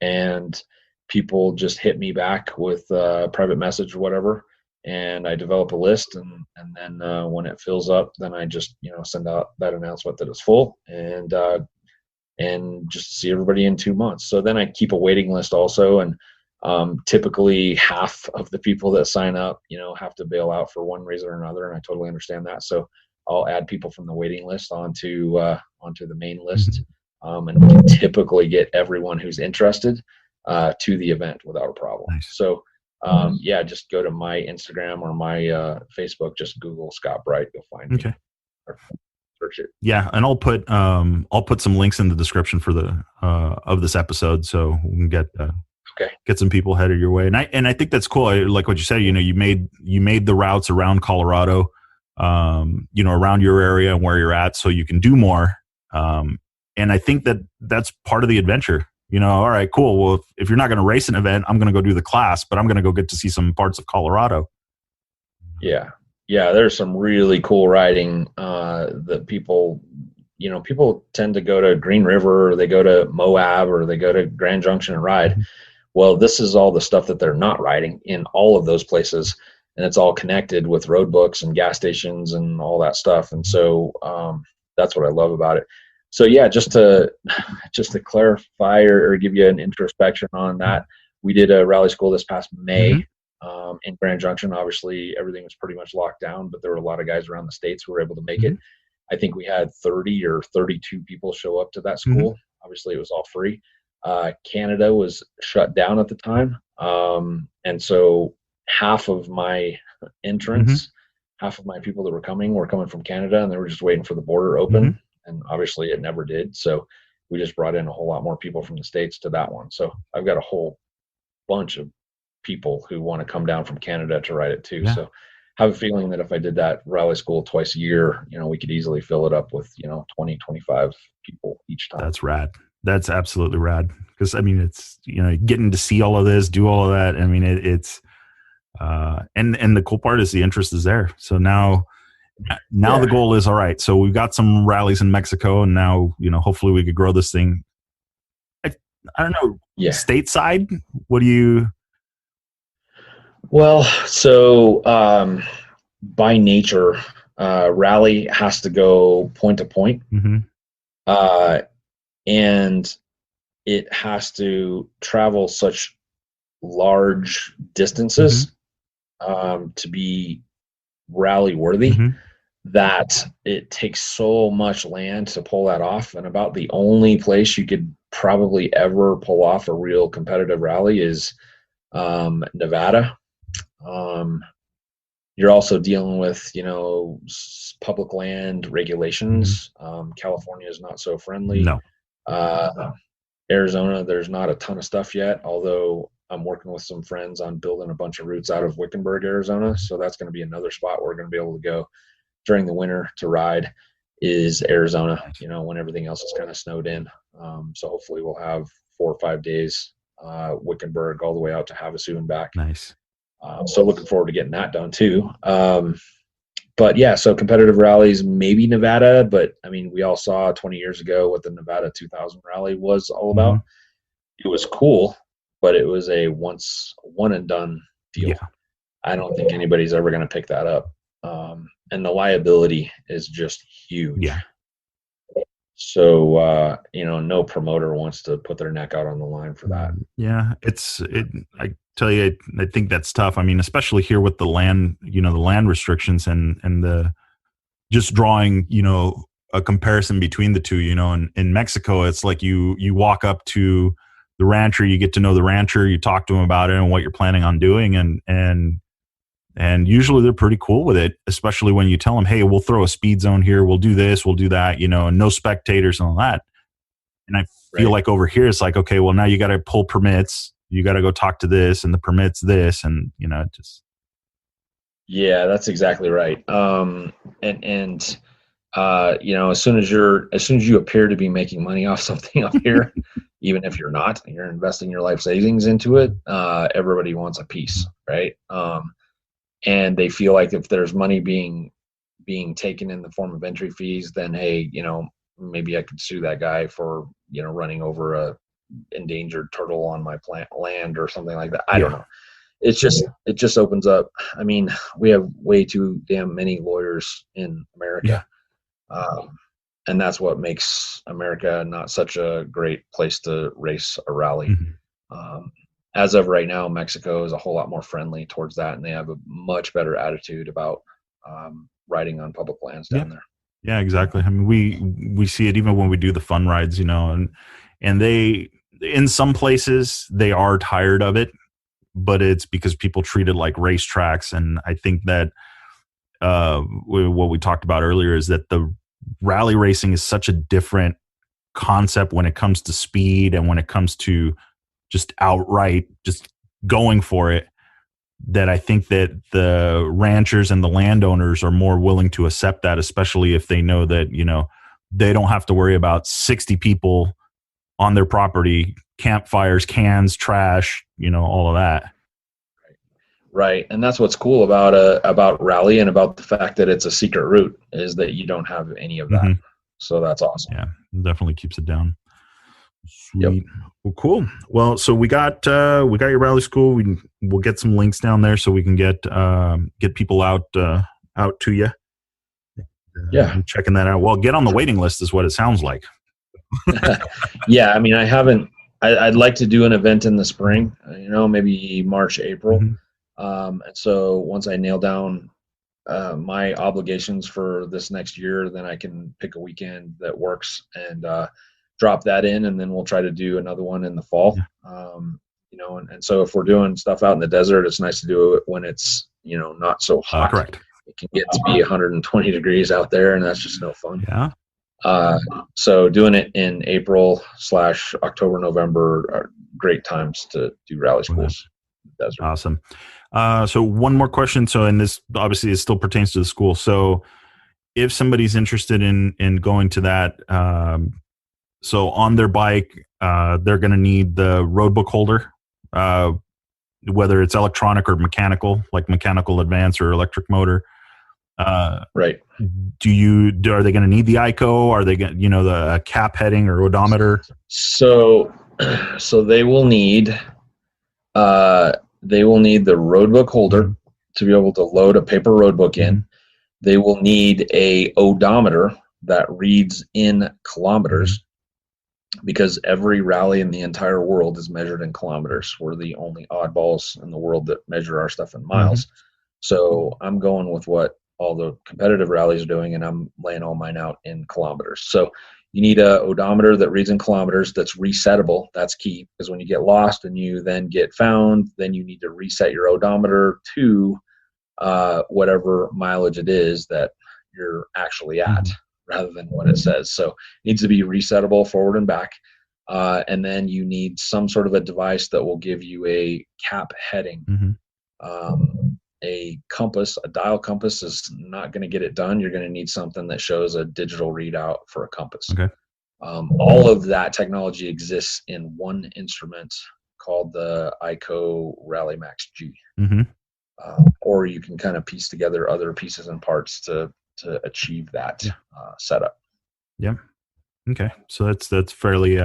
and people just hit me back with a private message or whatever, and I develop a list, and then when it fills up, then I just send out that announcement that it's full, and just see everybody in 2 months. So then I keep a waiting list also, and typically half of the people that sign up, have to bail out for one reason or another, and I totally understand that. So I'll add people from the waiting list onto the main list, and we can typically get everyone who's interested to the event without a problem. Nice. So just go to my Instagram or my Facebook. Just Google Scott Bright, you'll find me. Okay. Or search it. Yeah, and I'll put some links in the description for the of this episode, so we can get some people headed your way. And I think that's cool. I like what you said. You made the routes around Colorado, around your area and where you're at, so you can do more. And I think that's part of the adventure. All right, cool. Well, if you're not going to race an event, I'm going to go do the class, but I'm going to go get to see some parts of Colorado. Yeah. There's some really cool riding that people tend to go to Green River, or they go to Moab, or they go to Grand Junction and ride. Well, this is all the stuff that they're not riding in all of those places, and it's all connected with road books and gas stations and all that stuff. And so that's what I love about it. So yeah, just to clarify or give you an introspection on that, we did a rally school this past May in Grand Junction. Obviously, everything was pretty much locked down, but there were a lot of guys around the states who were able to make it. I think we had 30 or 32 people show up to that school. Obviously, it was all free. Canada was shut down at the time, and so half of my entrants, half of my people that were coming from Canada, and they were just waiting for the border open. And obviously it never did. So we just brought in a whole lot more people from the States to that one. So I've got a whole bunch of people who want to come down from Canada to ride it too. Yeah. So I have a feeling that if I did that rally school twice a year, we could easily fill it up with, 20, 25 people each time. That's rad. That's absolutely rad. Because it's, getting to see all of this, do all of that. It's, and the cool part is the interest is there. So now the goal is, all right, so we've got some rallies in Mexico, and now, hopefully we could grow this thing. I don't know, stateside, what do you? Well, so by nature, rally has to go point to point, and it has to travel such large distances to be rally worthy that it takes so much land to pull that off. And about the only place you could probably ever pull off a real competitive rally is Nevada. you're also dealing with, public land regulations. California is not so friendly. No. Arizona, there's not a ton of stuff yet, although I'm working with some friends on building a bunch of routes out of Wickenburg, Arizona. So that's going to be another spot we're going to be able to go during the winter to ride, is Arizona, when everything else is kind of snowed in. So hopefully we'll have 4 or 5 days, Wickenburg all the way out to Havasu and back. Nice. So looking forward to getting that done too. But yeah, so competitive rallies, maybe Nevada, but I mean, we all saw 20 years ago what the Nevada 2000 rally was all about. It was cool, but it was a one and done deal. Yeah. I don't think anybody's ever going to pick that up. And the liability is just huge. Yeah. So, no promoter wants to put their neck out on the line for that. Yeah. I tell you, I think that's tough. I mean, especially here with the land, the land restrictions and the just drawing, a comparison between the two, in Mexico, it's like you walk up to the rancher, you get to know the rancher, you talk to him about it and what you're planning on doing. And usually they're pretty cool with it, especially when you tell them, hey, we'll throw a speed zone here. We'll do this, we'll do that, and no spectators and all that. And I feel like over here, it's like, okay, well, now you got to pull permits. You got to go talk to this and the permits this. And, just. Yeah, that's exactly right. As soon as you appear to be making money off something up here, even if you're not, you're investing your life savings into it. Everybody wants a piece, right? And they feel like if there's money being taken in the form of entry fees, then hey, maybe I could sue that guy for running over a endangered turtle on my land or something like that. I don't know. It just opens up. I mean, we have way too damn many lawyers in America. And that's what makes America not such a great place to race a rally. As of right now, Mexico is a whole lot more friendly towards that, and they have a much better attitude about riding on public lands down there. Yeah, exactly. I mean, we see it even when we do the fun rides, and they, in some places, they are tired of it, but it's because people treat it like racetracks. And I think that what we talked about earlier is that the rally racing is such a different concept when it comes to speed and when it comes to just outright just going for it, that I think that the ranchers and the landowners are more willing to accept that, especially if they know that, they don't have to worry about 60 people on their property, campfires, cans, trash, all of that. Right. And that's what's cool about rally and about the fact that it's a secret route, is that you don't have any of that. So that's awesome. Yeah, definitely keeps it down. Sweet. Yep. Well, cool. Well, so we got your rally school. We'll get some links down there so we can get people out to you. Checking that out. Well, get on the waiting list is what it sounds like. Yeah, I mean, I'd like to do an event in the spring. Maybe March, April. And so once I nail down my obligations for this next year, then I can pick a weekend that works and drop that in, and then we'll try to do another one in the fall. And so if we're doing stuff out in the desert, it's nice to do it when it's not so hot. Correct. It can get to be 120 degrees out there, and that's just no fun. Yeah. So doing it in April/October, November are great times to do rally schools in the desert. Awesome. So one more question. So, and this obviously it still pertains to the school. So if somebody's interested in going to that, so on their bike, they're going to need the road book holder, whether it's electronic or mechanical, like mechanical advance or electric motor. Right. Are they going to need the ICO? Are they going, the cap heading or odometer? So they will need the road book holder to be able to load a paper road book in. They will need a odometer that reads in kilometers, because every rally in the entire world is measured in kilometers. We're the only oddballs in the world that measure our stuff in miles. So I'm going with what all the competitive rallies are doing, and I'm laying all mine out in kilometers. So you need a odometer that reads in kilometers that's resettable. That's key, because when you get lost and you then get found, then you need to reset your odometer to whatever mileage it is that you're actually at, rather than what it says. So it needs to be resettable forward and back. And then you need some sort of a device that will give you a cap heading. A compass, a dial compass is not going to get it done. You're going to need something that shows a digital readout for a compass. Okay. All of that technology exists in one instrument called the ICO Rally Max G. Or you can kind of piece together other pieces and parts to achieve that setup. Yeah. Okay. So that's fairly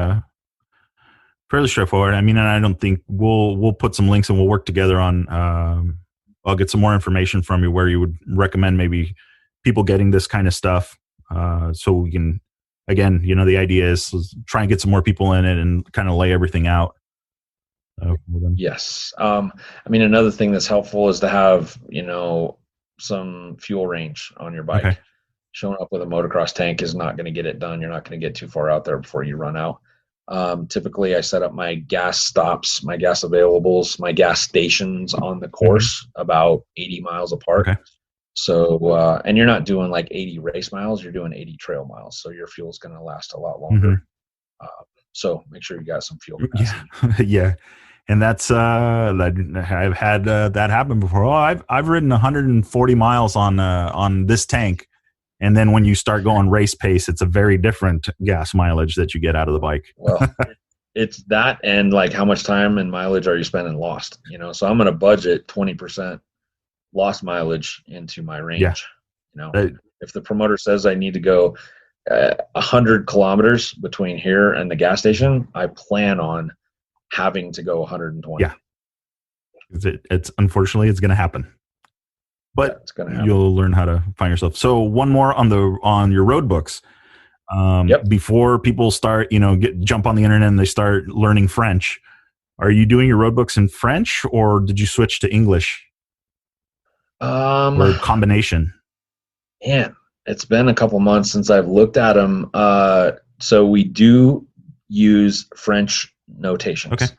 straightforward. I mean, and I don't think we'll put some links and we'll work together on. I'll get some more information from you where you would recommend maybe people getting this kind of stuff, so we can, again, the idea is try and get some more people in it and kind of lay everything out. Yes. I mean, another thing that's helpful is to have, some fuel range on your bike. Okay. Showing up with a motocross tank is not going to get it done. You're not going to get too far out there before you run out. Typically I set up my gas stops, my gas availables, my gas stations on the course about 80 miles apart. Okay. So, and you're not doing like 80 race miles, you're doing 80 trail miles. So your fuel's going to last a lot longer. So make sure you got some fuel capacity. Yeah. And that's, I've had that happen before. Oh, I've ridden 140 miles on this tank. And then when you start going race pace, it's a very different gas mileage that you get out of the bike. Well, it's that, and like how much time and mileage are you spending lost? So I'm going to budget 20% lost mileage into my range. If the promoter says I need to go 100 kilometers between here and the gas station, I plan on having to go 120. Yeah. It's unfortunately it's going to happen. But it's gonna happen. You'll learn how to find yourself. So one more on your road books. Before people start, jump on the internet and they start learning French. Are you doing your road books in French, or did you switch to English? Or a combination? Man, it's been a couple months since I've looked at them. So we do use French notations.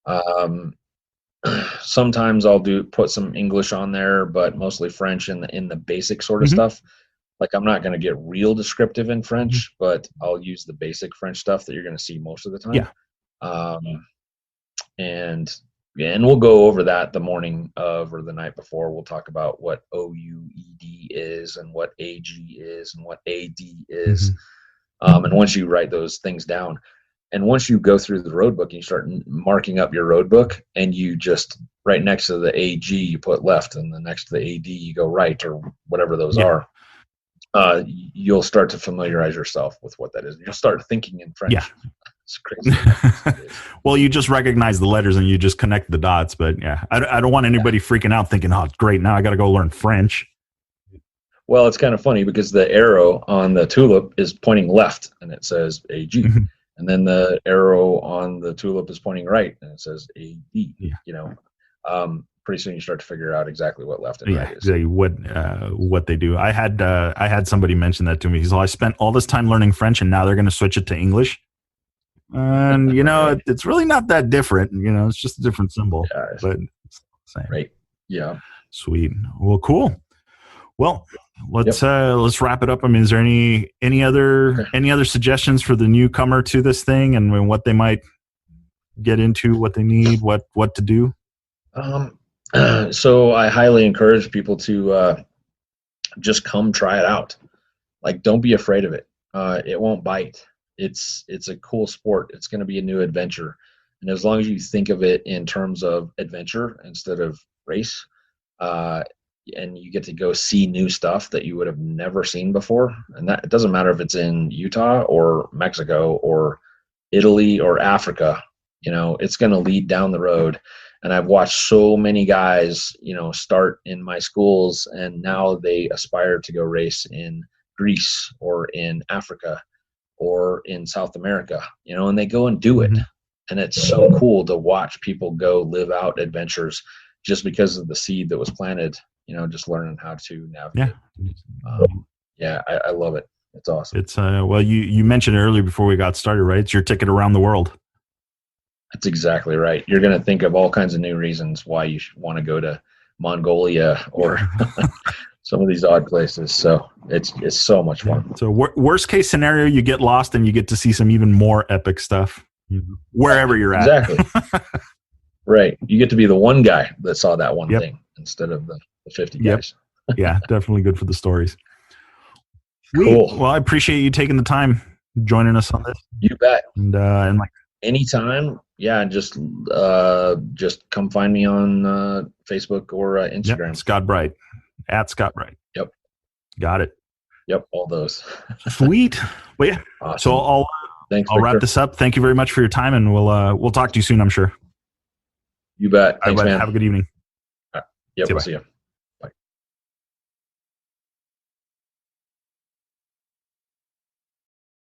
Okay. Sometimes I'll put some English on there, but mostly French in the basic sort of stuff. Like I'm not going to get real descriptive in French, but I'll use the basic French stuff that you're going to see most of the time. Yeah. And we'll go over that the morning of or the night before. We'll talk about what OUED is and what AG is and what AD is. And once you write those things down, and once you go through the road book and you start marking up your road book, and you just right next to the AG you put left, and the next to the AD you go right, or whatever those are, you'll start to familiarize yourself with what that is. You'll start thinking in French. Yeah. It's crazy. Well, you just recognize the letters and you just connect the dots. But yeah, I don't want anybody freaking out thinking, oh, great, now I got to go learn French. Well, it's kind of funny because the arrow on the tulip is pointing left and it says AG. And then the arrow on the tulip is pointing right and it says AD. Yeah. Pretty soon you start to figure out exactly what left and right is. What they do. I had somebody mention that to me. He's like, I spent all this time learning French and now they're going to switch it to English. And it's really not that different. It's just a different symbol, but it's the same. Right. Yeah. Sweet. Well, cool. Well, let's wrap it up. I mean, is there any other suggestions for the newcomer to this thing and what they might get into, what they need, what to do? So I highly encourage people to just come try it out. Like, don't be afraid of it. It won't bite. It's a cool sport. It's going to be a new adventure. And as long as you think of it in terms of adventure instead of race, and you get to go see new stuff that you would have never seen before. And that it doesn't matter if it's in Utah or Mexico or Italy or Africa, it's going to lead down the road. And I've watched so many guys, start in my schools and now they aspire to go race in Greece or in Africa or in South America, and they go and do it. And it's so cool to watch people go live out adventures just because of the seed that was planted, just learning how to navigate. Yeah. I love it. It's awesome. It's well, you mentioned earlier before we got started, right? It's your ticket around the world. That's exactly right. You're going to think of all kinds of new reasons why you want to go to Mongolia or some of these odd places. So it's so much fun. So worst case scenario, you get lost and you get to see some even more epic stuff wherever you're at. Exactly. Right. You get to be the one guy that saw that one thing instead of the 50 guys. Yeah, definitely good for the stories. Cool. Well, I appreciate you taking the time joining us on this. You bet. And like anytime. Yeah. Just come find me on Facebook or Instagram. Yep, Scott Bright at Scott Bright. Yep. Got it. Yep. All those. Sweet. Well, yeah. Awesome. So I'll wrap this up. Thank you very much for your time, and we'll talk to you soon, I'm sure. You bet. Thanks, man. Have a good evening. Yep. We'll see you.